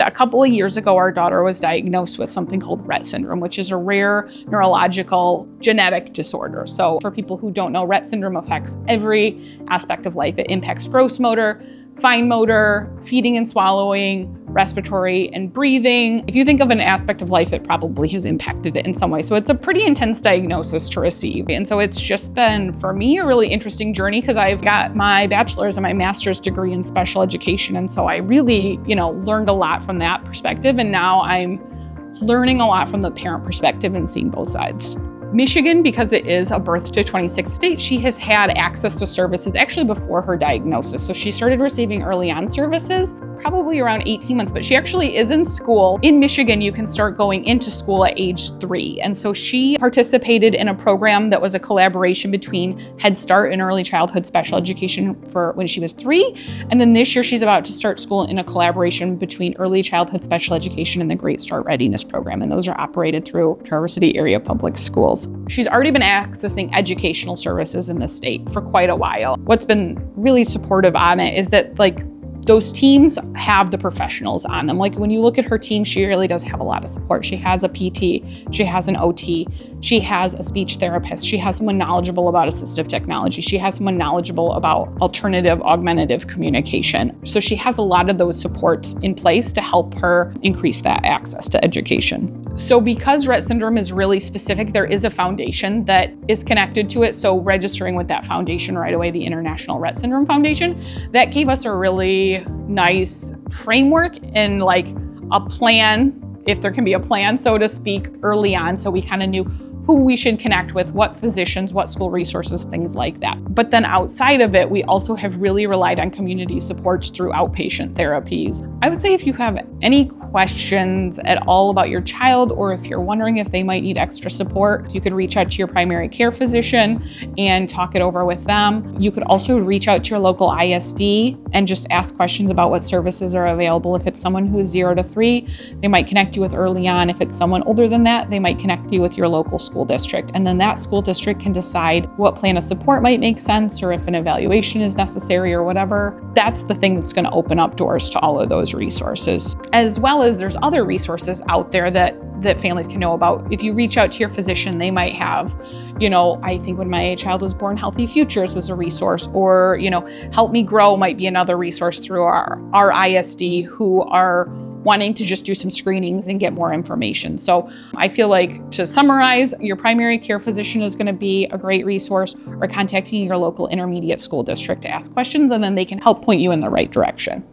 a couple of years ago, our daughter was diagnosed with something called Rett syndrome, which is a rare neurological genetic disorder. So for people who don't know, Rett syndrome affects every aspect of life. It impacts gross motor, fine motor, feeding and swallowing, respiratory and breathing. If you think of an aspect of life, it probably has impacted it in some way. So it's a pretty intense diagnosis to receive. And so it's just been, for me, a really interesting journey because I've got my bachelor's and my master's degree in special education. And so I really, learned a lot from that perspective. And now I'm learning a lot from the parent perspective and seeing both sides. Michigan, because it is a birth to 26 state, she has had access to services actually before her diagnosis. So she started receiving early on services probably around 18 months, but she actually is in school. In Michigan, you can start going into school at age 3. And so she participated in a program that was a collaboration between Head Start and early childhood special education for when she was 3. And then this year she's about to start school in a collaboration between early childhood special education and the Great Start Readiness Program. And those are operated through Traverse City area public schools. She's already been accessing educational services in the state for quite a while. What's been really supportive on it is that those teams have the professionals on them. Like when you look at her team, she really does have a lot of support. She has a PT, she has an OT, she has a speech therapist, she has someone knowledgeable about assistive technology, she has someone knowledgeable about alternative augmentative communication. So she has a lot of those supports in place to help her increase that access to education. So because Rett syndrome is really specific, there is a foundation that is connected to it. So registering with that foundation right away, the International Rett Syndrome Foundation, that gave us a really nice framework and a plan, if there can be a plan, so to speak, early on. So we kind of knew who we should connect with, what physicians, what school resources, things like that. But then outside of it, we also have really relied on community supports through outpatient therapies. I would say if you have any questions at all about your child, or if you're wondering if they might need extra support, you could reach out to your primary care physician and talk it over with them. You could also reach out to your local ISD and just ask questions about what services are available. If it's someone who is 0 to 3, they might connect you with early on. If it's someone older than that, they might connect you with your local school district. And then that school district can decide what plan of support might make sense, or if an evaluation is necessary or whatever. That's the thing that's going to open up doors to all of those resources. As well as there's other resources out there that families can know about. If you reach out to your physician, they might have, I think when my child was born, Healthy Futures was a resource, or, Help Me Grow might be another resource through our ISD who are wanting to just do some screenings and get more information. So I feel like, to summarize, your primary care physician is going to be a great resource, or contacting your local intermediate school district to ask questions, and then they can help point you in the right direction.